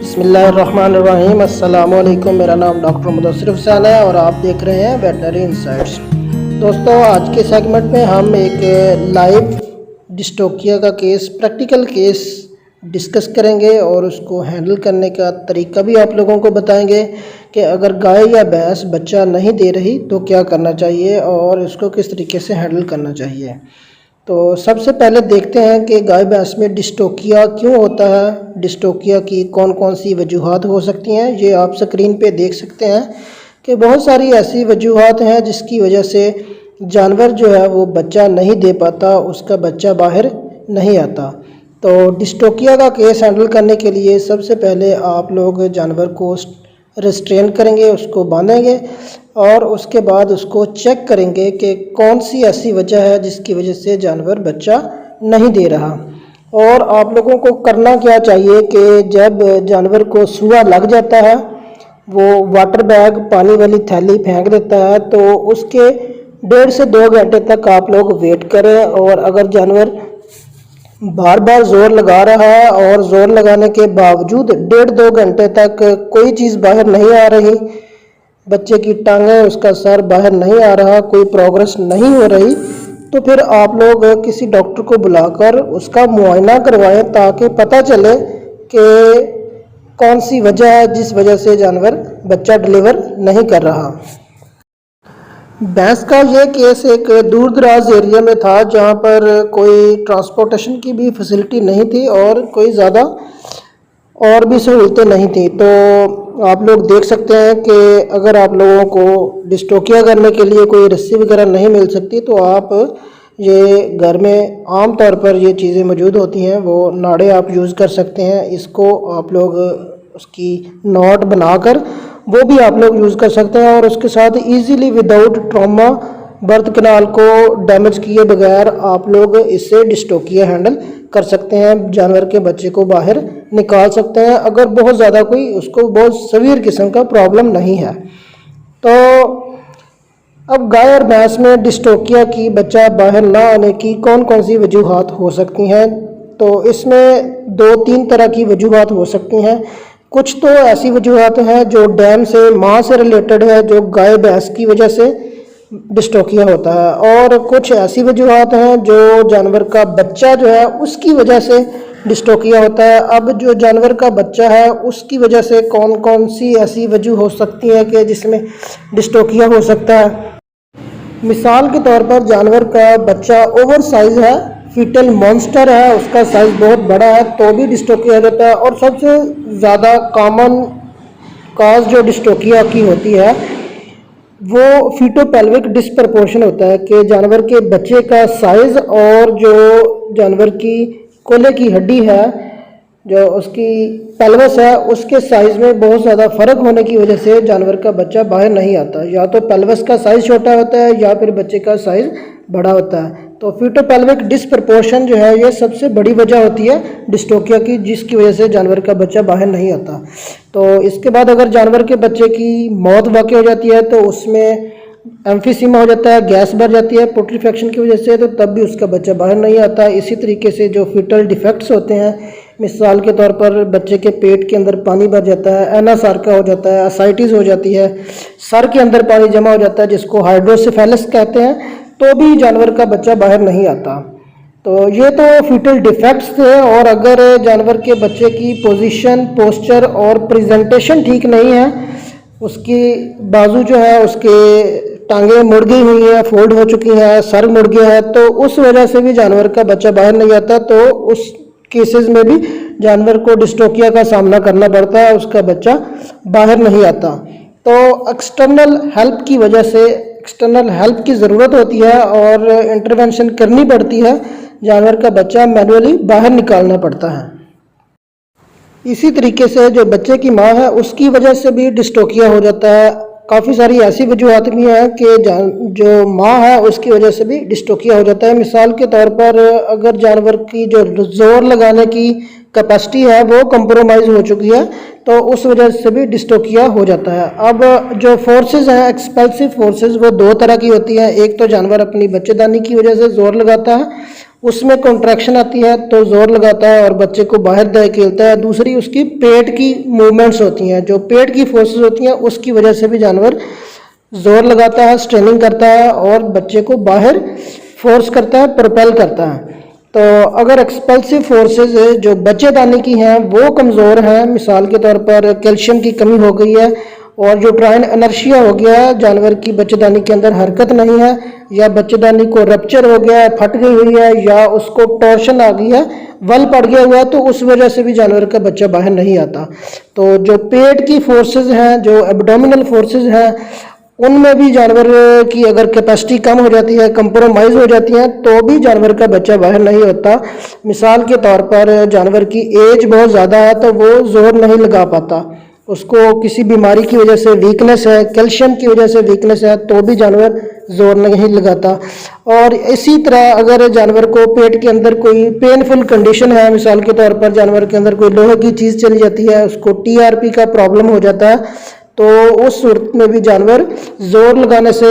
बिस्मिल्लाहिर्रहमानिर्रहीम। अस्सलामुअलैकुम। मेरा नाम डॉक्टर मुदस्सिर हुसैन है और आप देख रहे हैं वेटनरी इनसाइट्स। दोस्तों, आज के सेगमेंट में हम एक लाइव डिस्टोकिया का केस, प्रैक्टिकल केस डिस्कस करेंगे और उसको हैंडल करने का तरीका भी आप लोगों को बताएंगे कि अगर गाय या भैंस बच्चा नहीं दे रही तो क्या करना चाहिए और इसको किस तरीके से हैंडल करना चाहिए। तो सबसे पहले देखते हैं कि गाय भैंस में डिस्टोकिया क्यों होता है, डिस्टोकिया की कौन कौन सी वजूहात हो सकती हैं। ये आप स्क्रीन पे देख सकते हैं कि बहुत सारी ऐसी वजूहात हैं जिसकी वजह से जानवर जो है वो बच्चा नहीं दे पाता, उसका बच्चा बाहर नहीं आता। तो डिस्टोकिया का केस हैंडल करने के लिए सबसे पहले आप लोग जानवर को रेस्ट्रेन करेंगे, उसको बांधेंगे और उसके बाद उसको चेक करेंगे कि कौन सी ऐसी वजह है जिसकी वजह से जानवर बच्चा नहीं दे रहा। और आप लोगों को करना क्या चाहिए कि जब जानवर को सूआ लग जाता है, वो वाटर बैग, पानी वाली थैली फेंक देता है, तो उसके 1.5 से 2 घंटे तक आप लोग वेट करें। और अगर जानवर बार बार ज़ोर लगा रहा है और ज़ोर लगाने के बावजूद 1.5-2 घंटे तक कोई चीज़ बाहर नहीं आ रही, बच्चे की टांगें, उसका सर बाहर नहीं आ रहा, कोई प्रोग्रेस नहीं हो रही, तो फिर आप लोग किसी डॉक्टर को बुलाकर उसका मुआयना करवाएं ताकि पता चले कि कौन सी वजह है जिस वजह से जानवर बच्चा डिलीवर नहीं कर रहा। भैंस का ये केस एक दूर दराज एरिया में था जहाँ पर कोई ट्रांसपोर्टेशन की भी फैसिलिटी नहीं थी और कोई ज़्यादा और भी सहूलतें नहीं थी। तो आप लोग देख सकते हैं कि अगर आप लोगों को डिस्टोकिया करने के लिए कोई रस्सी वगैरह नहीं मिल सकती तो आप ये घर में आम तौर पर ये चीज़ें मौजूद होती हैं, वो नाड़े आप यूज़ कर सकते हैं। इसको आप लोग उसकी नॉट बनाकर वो भी आप लोग यूज़ कर सकते हैं और उसके साथ easily without trauma birth canal को डैमेज किए बगैर आप लोग इससे डिस्टोकिया हैंडल कर सकते हैं, जानवर के बच्चे को बाहर निकाल सकते हैं अगर बहुत ज़्यादा कोई उसको बहुत सीवियर किस्म का प्रॉब्लम नहीं है। तो अब गाय और भैंस में डिस्टोकिया की बच्चा बाहर ना आने की कौन कौन सी वजूहात हो सकती हैं। तो इसमें 2-3 तरह की वजूहात हो सकती हैं। कुछ तो ऐसी वजूहात हैं जो डैम से, माँ से रिलेटेड है, जो गाय भैंस की वजह से डिस्टोकिया होता है, और कुछ ऐसी वजूहात हैं जो जानवर का बच्चा जो है उसकी वजह से डिस्टोकिया होता है। अब जो जानवर का बच्चा है उसकी वजह से कौन कौन सी ऐसी वजह हो सकती है कि जिसमें डिस्टोकिया हो सकता है। मिसाल के तौर पर जानवर का बच्चा ओवर साइज है, फीटल मॉन्स्टर है, उसका साइज बहुत बड़ा है तो भी डिस्टोकिया हो जाता है। और सबसे ज़्यादा कॉमन काज जो डिस्टोकिया की होती है वो फीटोपेल्विक डिस्प्रपोर्शन होता है कि जानवर के बच्चे का साइज़ और जो जानवर की कोले की हड्डी है, जो उसकी पेल्विस है, उसके साइज़ में बहुत ज़्यादा फ़र्क होने की वजह से जानवर का बच्चा बाहर नहीं आता। या तो पेल्विस का साइज़ छोटा होता है या फिर बच्चे का साइज़ बड़ा होता है। तो फीटोपेल्विक डिस्प्रपोर्शन जो है ये सबसे बड़ी वजह होती है डिस्टोकिया की, जिसकी वजह से जानवर का बच्चा बाहर नहीं आता। तो इसके बाद अगर जानवर के बच्चे की मौत वाक़ई हो जाती है तो उसमें एम्फीसीमा हो जाता है, गैस भर जाती है पुट्रीफेक्शन की वजह से, तो तब भी उसका बच्चा बाहर नहीं आता। इसी तरीके से जो फीटल डिफेक्ट्स होते हैं, मिसाल के तौर पर बच्चे के पेट के अंदर पानी भर जाता है, एनासार्का हो जाता है, असाइटिस हो जाती है, सर के अंदर पानी जमा हो जाता है जिसको हाइड्रोसेफेलस कहते हैं, तो भी जानवर का बच्चा बाहर नहीं आता। तो ये तो फीटल डिफेक्ट्स थे। और अगर जानवर के बच्चे की पोजीशन, पोस्चर और प्रेजेंटेशन ठीक नहीं है, उसकी बाजू जो है, उसके टांगें मुड़ गई हुई हैं, फोल्ड हो चुकी हैं, सर मुड़ गया है, तो उस वजह से भी जानवर का बच्चा बाहर नहीं आता। तो उस केसेस में भी जानवर को डिस्टोकिया का सामना करना पड़ता है, उसका बच्चा बाहर नहीं आता। तो एक्सटर्नल हेल्प की वजह से, एक्सटर्नल हेल्प की ज़रूरत होती है और इंटरवेंशन करनी पड़ती है, जानवर का बच्चा मैनुअली बाहर निकालना पड़ता है। इसी तरीके से जो बच्चे की माँ है उसकी वजह से भी डिस्टोकिया हो जाता है। काफ़ी सारी ऐसी वजूहात भी हैं कि जो माँ है उसकी वजह से भी डिस्टोकिया हो जाता है। मिसाल के तौर पर अगर जानवर की जो ज़ोर लगाने की कैपेसिटी है वो कंप्रोमाइज़ हो चुकी है तो उस वजह से भी डिस्टोकिया हो जाता है। अब जो फोर्सेस हैं, एक्सपेल्सिव फोर्सेस, वो 2 तरह की होती हैं। एक तो जानवर अपनी बच्चेदानी की वजह से ज़ोर लगाता है उसमें कॉन्ट्रैक्शन आती है तो ज़ोर लगाता है और बच्चे को बाहर धकेलता है। दूसरी उसकी पेट की मूवमेंट्स होती हैं, जो पेट की फोर्सेस होती हैं उसकी वजह से भी जानवर ज़ोर लगाता है, स्ट्रेनिंग करता है और बच्चे को बाहर फोर्स करता है, प्रोपेल करता है। तो अगर एक्सपल्सिव फोर्सेस जो बच्चेदानी की हैं वो कमज़ोर हैं, मिसाल के तौर पर कैल्शियम की कमी हो गई है और जो ट्राइन इनर्शिया हो गया है, जानवर की बच्चेदानी के अंदर हरकत नहीं है, या बच्चेदानी को रप्चर हो गया है, फट गई हुई है, या उसको टॉर्शन आ गई है, वल पड़ गया हुआ है, तो उस वजह से भी जानवर का बच्चा बाहर नहीं आता। तो जो पेट की फोर्सेस हैं, जो एब्डोमिनल फोर्सेस हैं, उनमें भी जानवर की अगर कैपेसिटी कम हो जाती है, कंप्रोमाइज़ हो जाती है, तो भी जानवर का बच्चा बाहर नहीं होता। मिसाल के तौर पर जानवर की एज बहुत ज़्यादा है तो वो ज़ोर नहीं लगा पाता, उसको किसी बीमारी की वजह से वीकनेस है, कैल्शियम की वजह से वीकनेस है, तो भी जानवर ज़ोर नहीं लगाता। और इसी तरह अगर जानवर को पेट के अंदर कोई पेनफुल कंडीशन है, मिसाल के तौर पर जानवर के अंदर कोई लोहे की चीज़ चली जाती है, उसको टीआरपी का प्रॉब्लम हो जाता है, तो उस सूरत में भी जानवर ज़ोर लगाने से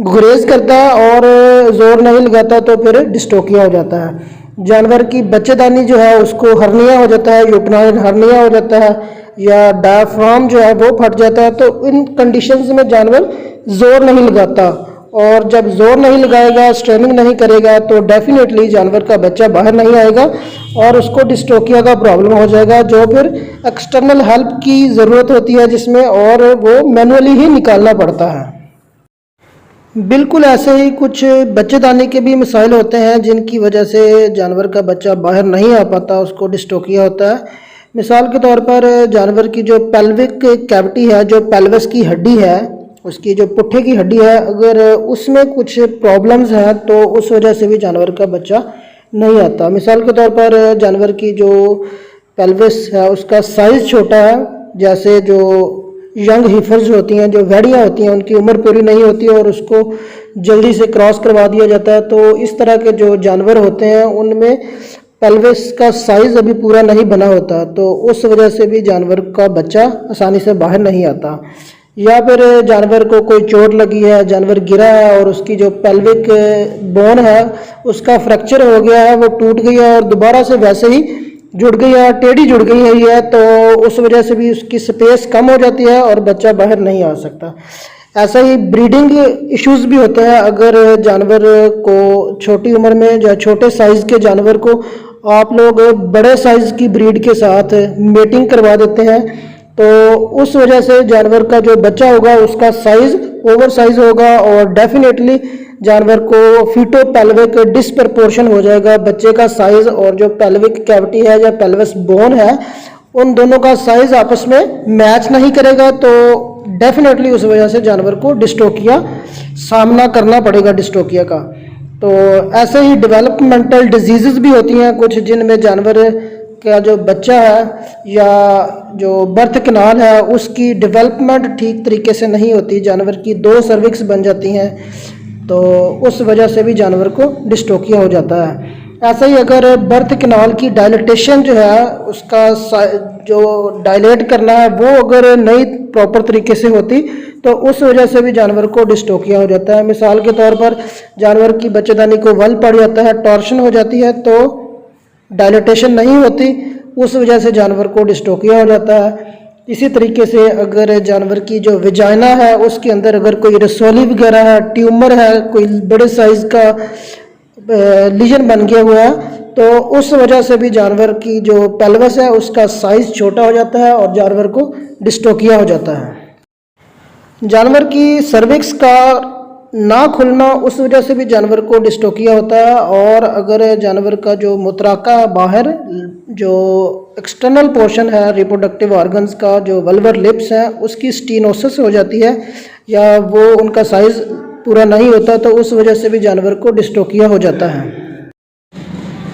गुरेज करता है और ज़ोर नहीं लगाता तो फिर डिस्टोकिया हो जाता है। जानवर की बच्चेदानी जो है उसको हर्निया हो जाता है, यूट्राइन हर्निया हो जाता है, या डायफ्राम जो है वो फट जाता है। तो इन कंडीशंस में जानवर ज़ोर नहीं लगाता, और जब ज़ोर नहीं लगाएगा, स्ट्रेनिंग नहीं करेगा, तो डेफिनेटली जानवर का बच्चा बाहर नहीं आएगा और उसको डिस्टोकिया का प्रॉब्लम हो जाएगा, जो फिर एक्सटर्नल हेल्प की ज़रूरत होती है जिसमें, और वो मैनुअली ही निकालना पड़ता है। बिल्कुल ऐसे ही कुछ बच्चेदानी के भी मसाइल होते हैं जिनकी वजह से जानवर का बच्चा बाहर नहीं आ पाता, उसको डिस्टोकिया होता है। मिसाल के तौर पर जानवर की जो पेल्विक कैविटी है, जो पेल्विस की हड्डी है, उसकी जो पुट्ठे की हड्डी है, अगर उसमें कुछ प्रॉब्लम्स हैं तो उस वजह से भी जानवर का बच्चा नहीं आता। मिसाल के तौर पर जानवर की जो पेल्विस है उसका साइज़ छोटा है, जैसे जो यंग हीफर्स होती हैं, जो भेड़ियाँ होती हैं, उनकी उम्र पूरी नहीं होती और उसको जल्दी से क्रॉस करवा दिया जाता है। तो इस तरह के जो जानवर होते हैं उनमें पेल्विस का साइज़ अभी पूरा नहीं बना होता, तो उस वजह से भी जानवर का बच्चा आसानी से बाहर नहीं आता। या फिर जानवर को कोई चोट लगी है, जानवर गिरा है और उसकी जो पेल्विक बोन है उसका फ्रैक्चर हो गया है, वो टूट गई है और दोबारा से वैसे ही जुड़ गई है, टेढ़ी जुड़ गई है, तो उस वजह से भी उसकी स्पेस कम हो जाती है और बच्चा बाहर नहीं आ सकता। ऐसा ही ब्रीडिंग इश्यूज भी होते हैं। अगर जानवर को छोटी उम्र में या छोटे साइज़ के जानवर को आप लोग बड़े साइज़ की ब्रीड के साथ मेटिंग करवा देते हैं, तो उस वजह से जानवर का जो बच्चा होगा उसका साइज़ ओवर साइज़ होगा और डेफिनेटली जानवर को फीटो पेल्विक डिसप्रपोर्शन हो जाएगा। बच्चे का साइज़ और जो पेल्विक कैविटी है या पेल्विस बोन है, उन दोनों का साइज़ आपस में मैच नहीं करेगा, तो डेफिनेटली उस वजह से जानवर को डिस्टोकिया सामना करना पड़ेगा, डिस्टोकिया का। तो ऐसे ही डेवलपमेंटल डिजीज़ भी होती हैं कुछ, जिनमें जानवर का जो बच्चा है या जो बर्थ कैनाल है उसकी डेवलपमेंट ठीक तरीके से नहीं होती, जानवर की 2 सर्विक्स बन जाती हैं, तो उस वजह से भी जानवर को डिस्टोकिया हो जाता है। ऐसा ही अगर बर्थ कैनाल की डायलेटेशन जो है, उसका जो डायलेट करना है वो अगर नहीं प्रॉपर तरीके से होती, तो उस वजह से भी जानवर को डिस्टोकिया हो जाता है। मिसाल के तौर पर जानवर की बच्चेदानी को वल पड़ जाता है, टॉर्शन हो जाती है, तो डायलेटेशन नहीं होती, उस वजह से जानवर को डिस्टोकिया हो जाता है। इसी तरीके से अगर जानवर की जो विजाइना है उसके अंदर अगर कोई रसोली वगैरह है, ट्यूमर है, कोई बड़े साइज़ का लीजन बन गया हुआ है, तो उस वजह से भी जानवर की जो पेल्विस है उसका साइज़ छोटा हो जाता है और जानवर को डिस्टोकिया हो जाता है। जानवर की सर्विक्स का ना खुलना, उस वजह से भी जानवर को डिस्टोकिया होता है। और अगर जानवर का जो मुतराका बाहर जो एक्सटर्नल पोर्शन है रिप्रोडक्टिव ऑर्गन्स का, जो वल्वर लिप्स है, उसकी स्टीनोसिस हो जाती है या वो उनका साइज़ पूरा नहीं होता, तो उस वजह से भी जानवर को डिस्टोकिया हो जाता है।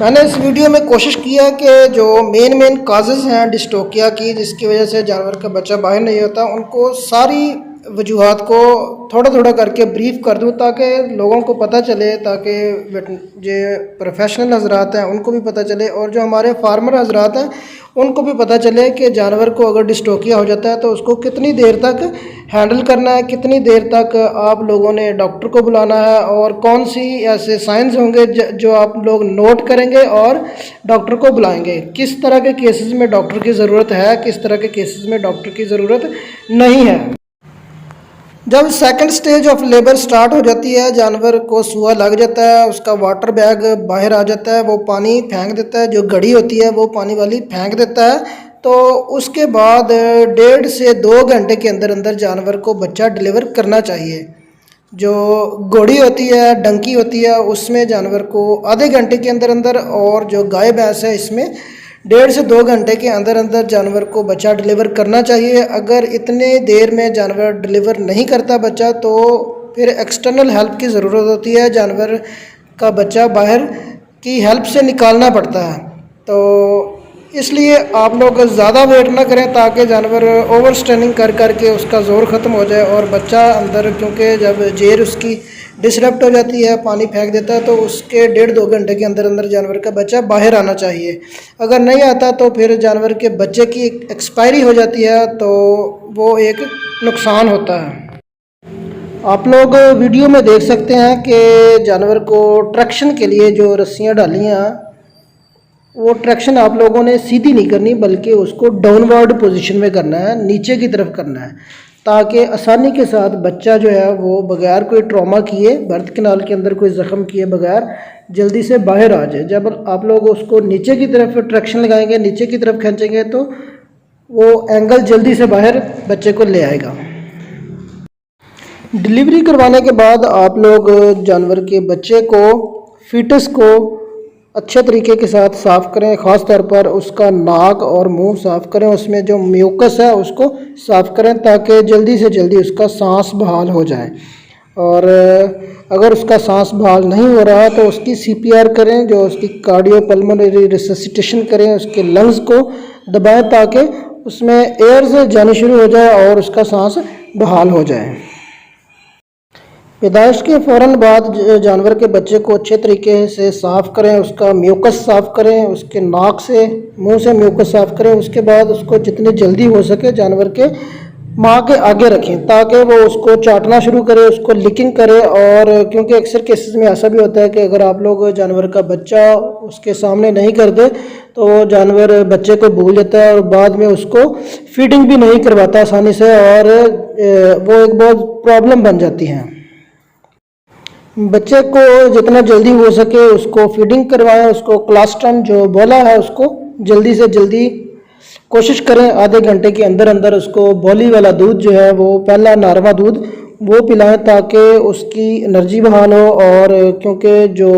मैंने इस वीडियो में कोशिश किया कि जो मेन काजेज़ हैं डिस्टोकिया की, जिसकी वजह से जानवर का बच्चा बाहर नहीं होता, उनको सारी वजूहात को थोड़ा थोड़ा करके ब्रीफ कर दूं ताकि लोगों को पता चले, ताकि जो प्रोफेशनल हजरात हैं उनको भी पता चले और जो हमारे फार्मर हजरात हैं उनको भी पता चले कि जानवर को अगर डिस्टोकिया हो जाता है तो उसको कितनी देर तक हैंडल करना है, कितनी देर तक आप लोगों ने डॉक्टर को बुलाना है और कौन सी ऐसे साइंस होंगे जो आप लोग नोट करेंगे और डॉक्टर को बुलाएंगे। किस तरह के केसेस में डॉक्टर की ज़रूरत है, किस तरह के केसेस में डॉक्टर की ज़रूरत नहीं है। जब second stage of labour start हो जाती है, जानवर को सुआ लग जाता है, उसका वाटर बैग बाहर आ जाता है, वो पानी फेंक देता है, जो घड़ी होती है वो पानी वाली फेंक देता है, तो उसके बाद 1.5 से 2 घंटे के अंदर अंदर जानवर को बच्चा डिलीवर करना चाहिए। जो घोड़ी होती है, डंकी होती है, उसमें जानवर को आधे घंटे के अंदर अंदर, और जो गाय भैंस है इसमें 1.5 से 2 घंटे के अंदर अंदर जानवर को बच्चा डिलीवर करना चाहिए। अगर इतने देर में जानवर डिलीवर नहीं करता बच्चा तो फिर एक्सटर्नल हेल्प की ज़रूरत होती है, जानवर का बच्चा बाहर की हेल्प से निकालना पड़ता है। तो इसलिए आप लोग ज़्यादा वेट ना करें ताकि जानवर ओवर स्ट्रेनिंग कर करके उसका ज़ोर ख़त्म हो जाए और बच्चा अंदर, क्योंकि जब जेर उसकी डिसरप्ट हो जाती है, पानी फेंक देता है, तो उसके 1.5-2 घंटे के अंदर अंदर जानवर का बच्चा बाहर आना चाहिए। अगर नहीं आता तो फिर जानवर के बच्चे की एक्सपायरी हो जाती है, तो वो एक नुकसान होता है। आप लोग वीडियो में देख सकते हैं कि जानवर को ट्रैक्शन के लिए जो रस्सियाँ डाली हैं, वो ट्रैक्शन आप लोगों ने सीधी नहीं करनी बल्कि उसको डाउनवर्ड पोजीशन में करना है, नीचे की तरफ करना है, ताकि आसानी के साथ बच्चा जो है वो बगैर कोई ट्रॉमा किए, बर्थ कैनाल के अंदर कोई ज़ख्म किए बगैर जल्दी से बाहर आ जाए। जब आप लोग उसको नीचे की तरफ ट्रैक्शन लगाएंगे, नीचे की तरफ खींचेंगे, तो वो एंगल जल्दी से बाहर बच्चे को ले आएगा। डिलीवरी करवाने के बाद आप लोग जानवर के बच्चे को, फीटस को अच्छे तरीके के साथ साफ़ करें, ख़ास तौर पर उसका नाक और मुंह साफ़ करें, उसमें जो म्यूकस है उसको साफ़ करें ताकि जल्दी से जल्दी उसका सांस बहाल हो जाए। और अगर उसका सांस बहाल नहीं हो रहा तो उसकी CPR करें, जो उसकी कार्डियोपल्मोनरी रिससिटेशन करें, उसके लंग्स को दबाएं ताकि उसमें एयर्स जानी शुरू हो जाए और उसका सांस बहाल हो जाए। पैदाइश के फ़ौरन बाद जानवर के बच्चे को अच्छे तरीके से साफ़ करें, उसका म्यूकस साफ़ करें, उसके नाक से, मुंह से म्यूकस साफ़ करें। उसके बाद उसको जितनी जल्दी हो सके जानवर के माँ के आगे रखें ताकि वो उसको चाटना शुरू करे, उसको लिकिंग करे। और क्योंकि अक्सर केसेस में ऐसा भी होता है कि अगर आप लोग जानवर का बच्चा उसके सामने नहीं करते तो जानवर बच्चे को भूल जाता है और बाद में उसको फीडिंग भी नहीं करवाता आसानी से, और वो एक बहुत प्रॉब्लम बन जाती है। बच्चे को जितना जल्दी हो सके उसको फीडिंग करवाएं, उसको क्लास्ट्रम जो बोला है उसको जल्दी से जल्दी कोशिश करें आधे घंटे के अंदर अंदर उसको बोली वाला दूध जो है वो पहला नारवा दूध वो पिलाएं ताकि उसकी एनर्जी बहाल हो। और क्योंकि जो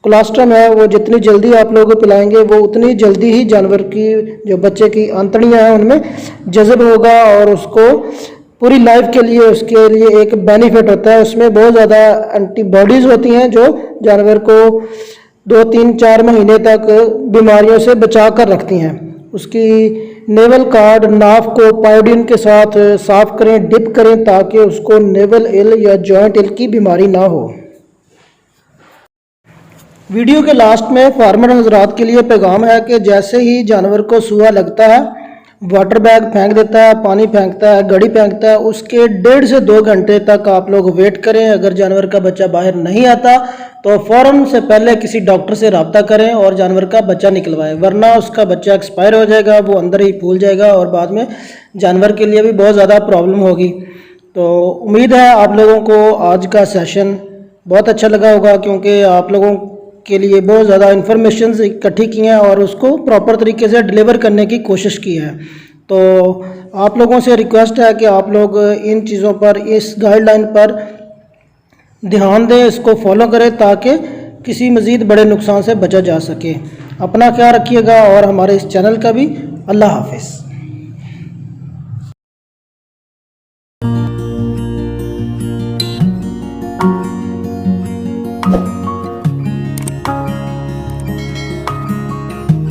कोलेस्ट्रम है वो जितनी जल्दी आप लोग पिलाएंगे वो उतनी जल्दी ही जानवर की जो बच्चे की आंतड़ियाँ हैं उनमें जज़ब होगा और उसको पूरी लाइफ के लिए उसके लिए एक बेनिफिट होता है। उसमें बहुत ज़्यादा एंटीबॉडीज़ होती हैं जो जानवर को 2-3-4 महीने तक बीमारियों से बचा कर रखती हैं। उसकी नेवल कार्ड, नाफ को पायोडीन के साथ साफ़ करें, डिप करें ताकि उसको नेवल इल या जॉइंट इल की बीमारी ना हो। वीडियो के लास्ट में फार्मर हजरात के लिए पैगाम है कि जैसे ही जानवर को सूआ लगता है, वाटर बैग फेंक देता है, पानी फेंकता है, घड़ी फेंकता है, उसके 1.5 से 2 घंटे तक आप लोग वेट करें। अगर जानवर का बच्चा बाहर नहीं आता तो फ़ौरन से पहले किसी डॉक्टर से रब्ता करें और जानवर का बच्चा निकलवाएं, वरना उसका बच्चा एक्सपायर हो जाएगा, वो अंदर ही फूल जाएगा और बाद में जानवर के लिए भी बहुत ज़्यादा प्रॉब्लम होगी। तो उम्मीद है आप लोगों को आज का सेशन बहुत अच्छा लगा होगा, क्योंकि आप लोगों के लिए बहुत ज़्यादा इन्फॉर्मेशन इकट्ठी की हैं और उसको प्रॉपर तरीके से डिलीवर करने की कोशिश की है। तो आप लोगों से रिक्वेस्ट है कि आप लोग इन चीज़ों पर, इस गाइडलाइन पर ध्यान दें, इसको फॉलो करें ताकि किसी मज़ीद बड़े नुकसान से बचा जा सके। अपना ख्याल रखिएगा और हमारे इस चैनल का भी। अल्लाह हाफिज़।